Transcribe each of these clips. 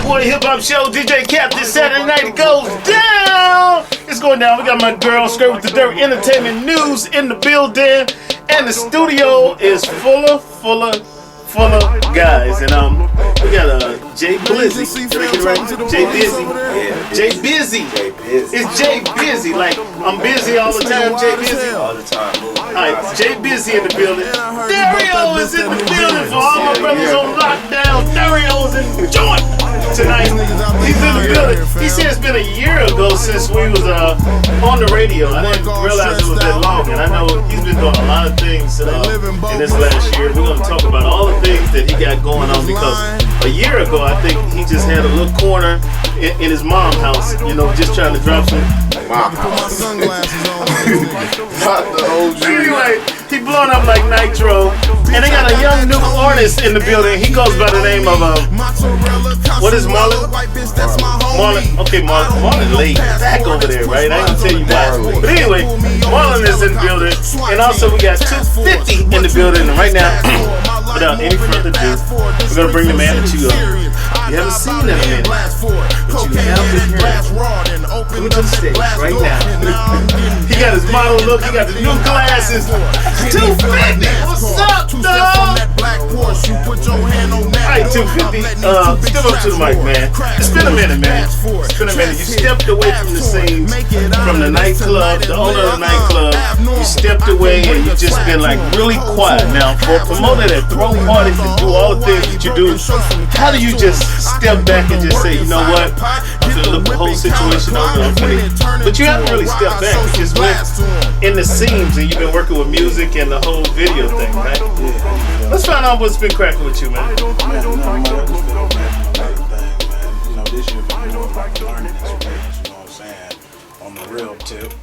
boy Hip Hop Show, DJ Cap. This Saturday night it goes down. It's going down. We got my girl Straight with the Dirt Entertainment News in the building, and the studio is full of guys. And we got JBizzy. Did I get it right? JBizzy. Yeah. JBizzy. It's JBizzy. Like I'm busy all the time. JBizzy. All the time. Alright, JBizzy in the building. Letharrio is in the building for all my brothers on lockdown. Letharrio is in the joint tonight. He's in the building. He said it's been a year ago since we was on the radio. I didn't realize it was that long, and I know he's been doing a lot of things in this last year. We're gonna talk about all the things that he got going on, because a year ago I think he just had a little corner in his mom's house, you know, just trying to drop some. Anyway, he blown up like Nitro, and they got a young new artist in the building. He goes by the name of what is Marley? Marley. Okay, Marley laid back over there, right? I ain't gonna tell you why. But anyway, Marley is in the building, and also we got 250 in the building. And right now, without any further ado, we're gonna bring the man that you haven't seen in a minute, but you have been hearing. Come to the stage right now. He got his model look. He got the new glasses. 250. What's up, dog? Alright, 250. Step up to the mic, man. It's been a minute, man. It's been a minute. You stepped away from the scenes, from the nightclub, the owner of the nightclub. You stepped away and you just been like really quiet. Now, for a promoter that throw parties and do all the things that you do, how do you just step back and just say, you know what? I'm gonna look the whole situation over. But you haven't really stepped back. You just went in the scenes and you've been working with music and the whole video thing, right? Yeah. Let's find out what's been cracking with you, man. You know, this year been more like a learning experience, you know what I'm saying? On the real tip.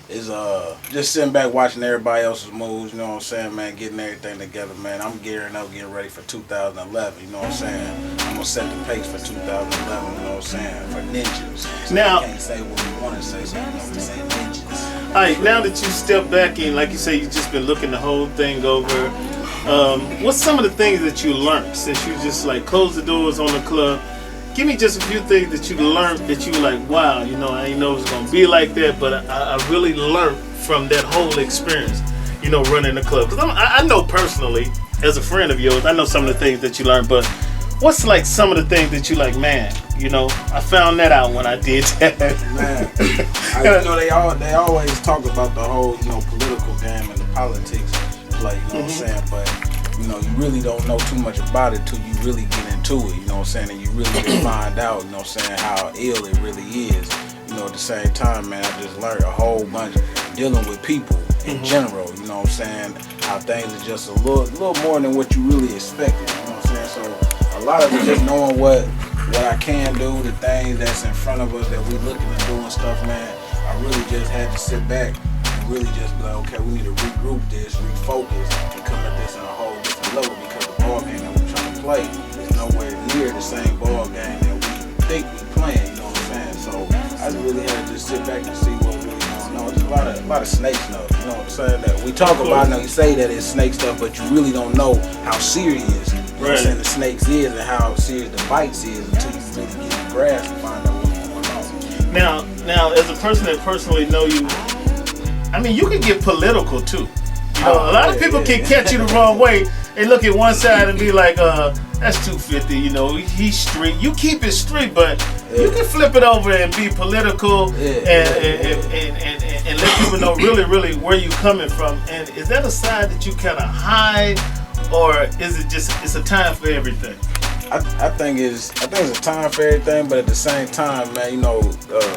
Is just sitting back watching everybody else's moves, you know what I'm saying, man, getting everything together, man. I'm gearing up, getting ready for 2011, you know what I'm saying. I'm gonna set the pace for 2011, you know what I'm saying, for ninjas. So now, we can't say what we want to say, so you know we say ninjas. Alright, now that you step back and like you say, you've just been looking the whole thing over, what's some of the things that you learned since you just like closed the doors on the club? Give me just a few things that you learned that you were like, wow, you know, I didn't know it was gonna be like that, but I really learned from that whole experience, you know, running the club. Because I know personally, as a friend of yours, I know some of the things that you learned, but what's like some of the things that you like, man, you know, I found that out when I did that. Man, you know, they always talk about the whole, you know, political game and the politics play, you know what I'm saying, but you know, you really don't know too much about it till you really get into it, you know what I'm saying, and you really can find out, you know what I'm saying, how ill it really is. You know, at the same time, man, I just learned a whole bunch dealing with people in general, you know what I'm saying, how things are just a little more than what you really expected, you know what I'm saying, so a lot of it just knowing what I can do, the things that's in front of us that we looking to do and stuff, man, I really just had to sit back and really just be like, okay, we need to regroup this, refocus, and come at this in a whole different level, because the ball game that we're trying to play is nowhere near the same ball game that we think we playing, you know what I'm saying? So I just really had to just sit back and see what really going on. There's a lot of snake stuff, you know what I'm saying? That we talk about now, you say that it's snake stuff, but you really don't know how serious, you know what I'm saying, the snakes is and how serious the bites is until you really get the grasp and find out what's going on. Now, as a person that personally know you, I mean, you can get political too. You know, a lot of people can catch you the wrong way and look at one side and be like, that's 250, you know, he's street. You keep it street, but you can flip it over and be political and let people know really where you're coming from. And is that a side that you kind of hide, or is it just, it's a time for everything? I think it's a time for everything, but at the same time, man, you know,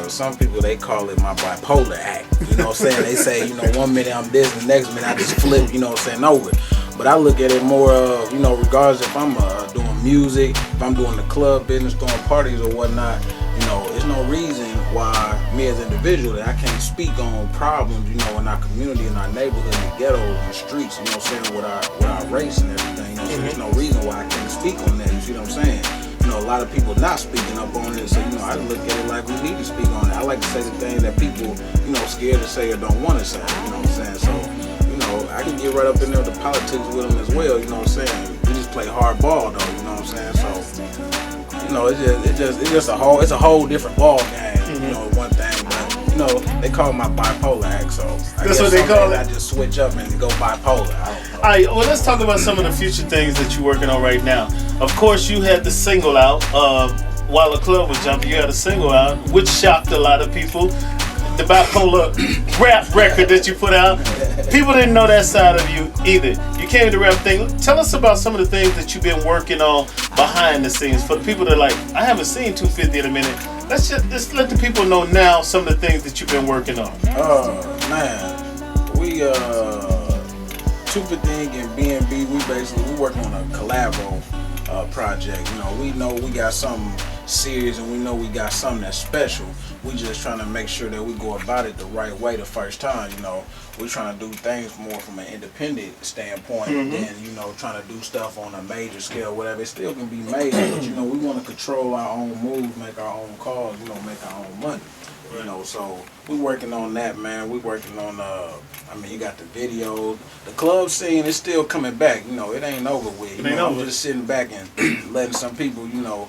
some people, they call it my bipolar act. You know what I'm saying? They say, you know, 1 minute I'm this, the next minute I just flip, you know what I'm saying, over. But I look at it more of, you know, regardless if I'm doing music, if I'm doing the club business, throwing parties or whatnot, you know, there's no reason why me as an individual that I can't speak on problems, you know, in our community, in our neighborhood, in the ghettos, in the streets, you know what I'm saying, with our race and everything. You know, so there's no reason why I can't speak on that, you see what I'm saying? You know, a lot of people not speaking up on it, so, you know, I look at it like we need to speak on it. I like to say the things that people, you know, scared to say or don't want to say, you know what I'm saying? So, you know, I can get right up in there with the politics with them as well, you know what I'm saying? We just play hard ball, though, you know what I'm saying? So, you know, it's just a whole different ball game. You know, one thing, but you know, they call my bipolar act, so that's what they call it. I just switch up and go bipolar. All right, well, let's talk about some of the future things that you're working on right now. Of course, you had the single out while the club was jumping. You had a single out, which shocked a lot of people. The bipolar rap record that you put out, people didn't know that side of you either. You came to the rap thing. Tell us about some of the things that you've been working on behind the scenes for the people that are like, I haven't seen 250 in a minute. Let's let the people know now some of the things that you've been working on. Man, we 250 and B&B, we working on a collabo project. You know we got something serious and we know we got something that's special. We just trying to make sure that we go about it the right way the first time. You know, we're trying to do things more from an independent standpoint than, you know, trying to do stuff on a major scale, whatever. It still can be made, but, you know, we want to control our own moves, make our own calls, you know, make our own money. You know, so we working on that, man. We working on, I mean, you got the video. The club scene is still coming back. You know, it ain't over with. You know, I'm just sitting back and letting some people, you know,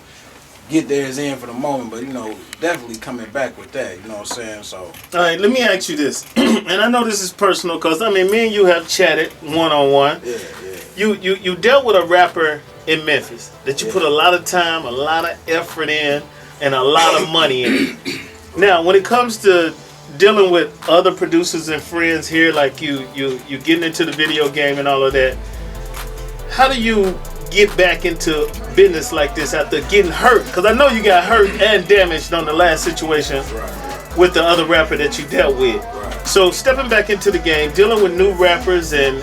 get theirs in for the moment, but, you know, definitely coming back with that, you know what I'm saying? So, all right, let me ask you this, and I know this is personal, because, I mean, me and you have chatted one-on-one. Yeah. You dealt with a rapper in Memphis that you put a lot of time, a lot of effort in, and a lot of money in. Now, when it comes to dealing with other producers and friends here, like you getting into the video game and all of that, how do you get back into business like this after getting hurt? Because I know you got hurt and damaged on the last situation with the other rapper that you dealt with. So stepping back into the game, dealing with new rappers and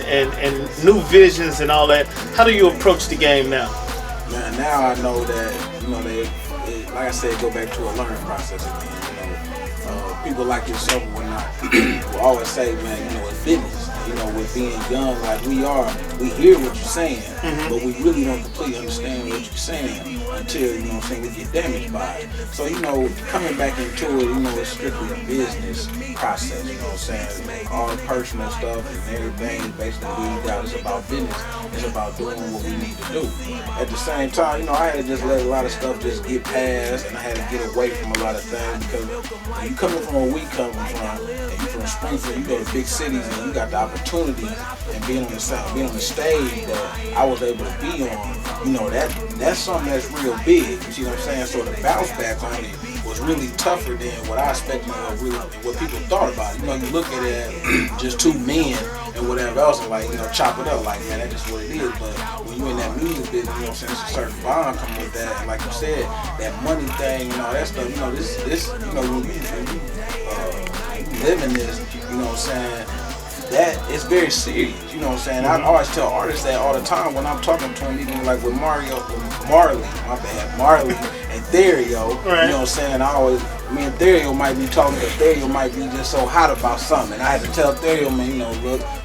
new visions and all that, how do you approach the game now? Man, now I know that, you know, like I said, go back to a learning process again. You know, people like yourself will always say, man, you know, it's business. You know, with being young like we are, we hear what you're saying, but we really don't completely understand what you're saying until, you know what I'm saying, we get damaged by it. So, you know, coming back into it, you know, it's strictly a business process, you know what I'm saying? All the personal stuff and everything basically we got is about business. It's about doing what we need to do. At the same time, you know, I had to just let a lot of stuff just get past, and I had to get away from a lot of things, because when you coming from where we come from, and you from Springfield, you go to big cities and you got the opportunity and being on the stage that I was able to be on, you know, that's something that's real big. You see what I'm saying? So the bounce back on it was really tougher than what I expected, really what people thought about it. You know, you look at it as just two men and whatever else, and like, you know, chop it up, like, man, that's just what it is. But when you in that music business, you know what I'm saying, there's a certain bond coming with that, and like you said, that money thing and all that stuff, you know, this you know, when you live in this, you know what I'm saying, that is very serious, you know what I'm saying? I always tell artists that all the time when I'm talking to them, even like with Marley and Letharrio, you know what I'm saying? Me and Letharrio might be talking, but Letharrio might be just so hot about something, and I had to tell Letharrio, man, you know,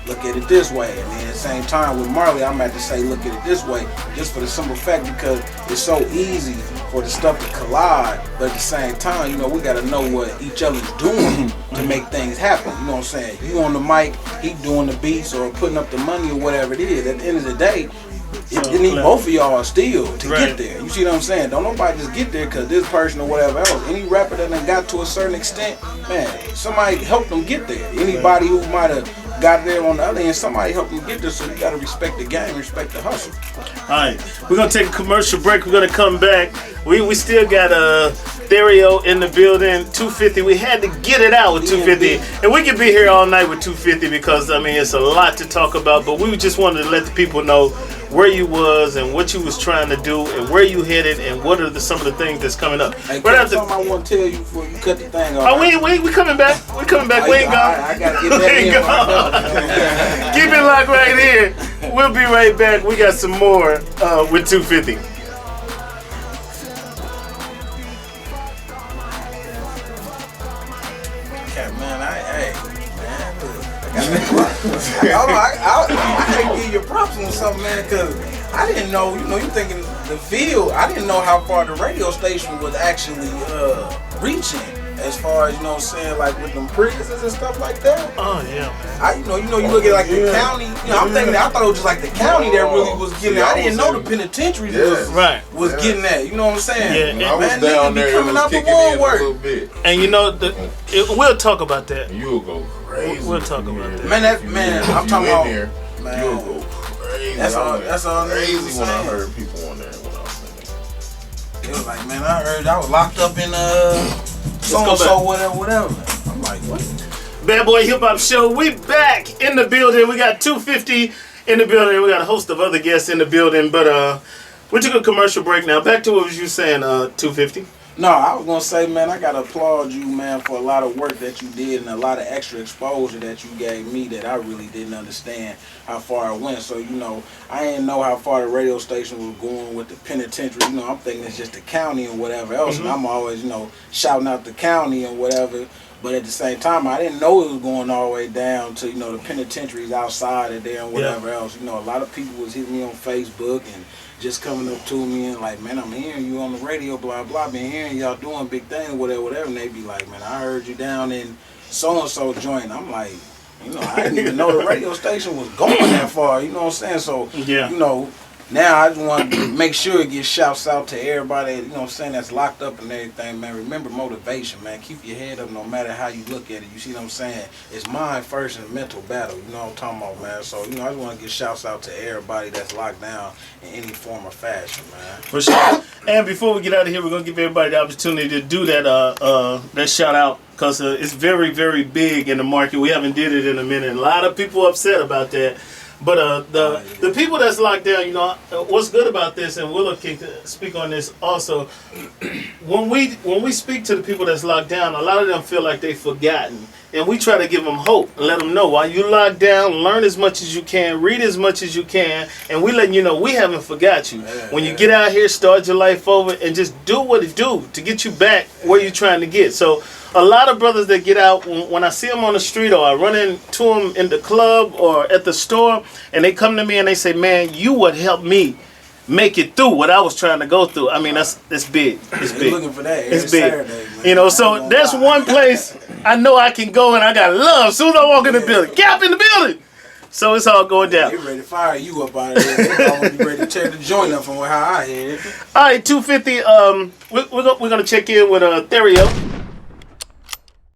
look at it this way. And then at the same time with Marley, I'm at to say, look at it this way, just for the simple fact because it's so easy for the stuff to collide, but at the same time, you know, we gotta know what each other's doing to make things happen. You know what I'm saying? You on the mic, he doing the beats or putting up the money or whatever it is. At the end of the day, it need both of y'all still to get there. You see what I'm saying? Don't nobody just get there because this person or whatever else. Any rapper that done got to a certain extent, man, somebody helped them get there. Anybody who might have got there on the other end, somebody helped them get there. So you gotta respect the game, respect the hustle. Alright, we're gonna take a commercial break. We're gonna come back. We still got Letharrio in the building, 250. We had to get it out with 250. And we could be here all night with 250 because, I mean, it's a lot to talk about. But we just wanted to let the people know where you was and what you was trying to do and where you headed and what are some of the things that's coming up. Hey, something I want to tell you before you cut the thing off. Oh, we coming back. We coming back. We ain't gone. I gotta get that in. Keep it locked right here. We'll be right back. We got some more with 250. I can't give you props on something, man, because I didn't know, you know, you thinking the field, I didn't know how far the radio station was actually reaching. as far as, you know what I'm saying, like with them prisons and stuff like that. Oh yeah, man. You look at like the county. You know, I'm thinking I thought it was just like the county that really was getting. I didn't know the penitentiaries was getting that. You know what I'm saying? Yeah, I was down there. It was kicking in a little bit. And you know, we'll talk about that. You'll go crazy. We'll talk about that. Man, I'm talking about. There, you'll go crazy. That's all. Crazy when I heard people on there. It was like, man, I heard I was locked up in so whatever. I'm like, what? Bad Boy Hip Hop Show. We back in the building. We got 250 in the building. We got a host of other guests in the building, but we took a commercial break now. Back to what was you saying, 250? No, I was gonna say, man, I gotta applaud you, man, for a lot of work that you did and a lot of extra exposure that you gave me that I really didn't understand how far it went. So, you know, I didn't know how far the radio station was going with the penitentiary. You know, I'm thinking it's just the county and whatever else, and I'm always, you know, shouting out the county and whatever. But at the same time, I didn't know it was going all the way down to, you know, the penitentiaries outside of there and whatever else. You know, a lot of people was hitting me on Facebook and just coming up to me and like, man, I'm hearing you on the radio, blah, blah, been hearing y'all doing big things, whatever. And they be like, man, I heard you down in so-and-so joint. I'm like, you know, I didn't even know the radio station was going that far, you know what I'm saying? So, you know, now I just want to make sure it gets shouts out to everybody, you know what I'm saying, that's locked up and everything, man. Remember motivation, man. Keep your head up no matter how you look at it. You see what I'm saying? It's mind first and mental battle. You know what I'm talking about, man. So, you know, I just want to give shouts out to everybody that's locked down in any form or fashion, man. For sure. And before we get out of here, we're going to give everybody the opportunity to do that shout out because it's very, very big in the market. We haven't did it in a minute. A lot of people upset about that. But the people that's locked down, you know, what's good about this, and Willow can speak on this also. When we speak to the people that's locked down, a lot of them feel like they've forgotten, and we try to give them hope and let them know while you locked down, learn as much as you can, read as much as you can, and we letting you know we haven't forgot you. When you get out here, start your life over, and just do what it do to get you back where you're trying to get. So. A lot of brothers that get out, when I see them on the street or I run into them in the club or at the store, and they come to me and they say, man, you would help me make it through what I was trying to go through. I mean, that's big. It's big. Looking for that. It's big. Saturday, you know, so that's one place I know I can go and I got love as soon as I walk in the building. Gap in the building. So it's all going down. They ready to fire you up out of there. They already ready to tear the joint up from how I hear it. All right, 250. We're going to check in with Letharrio.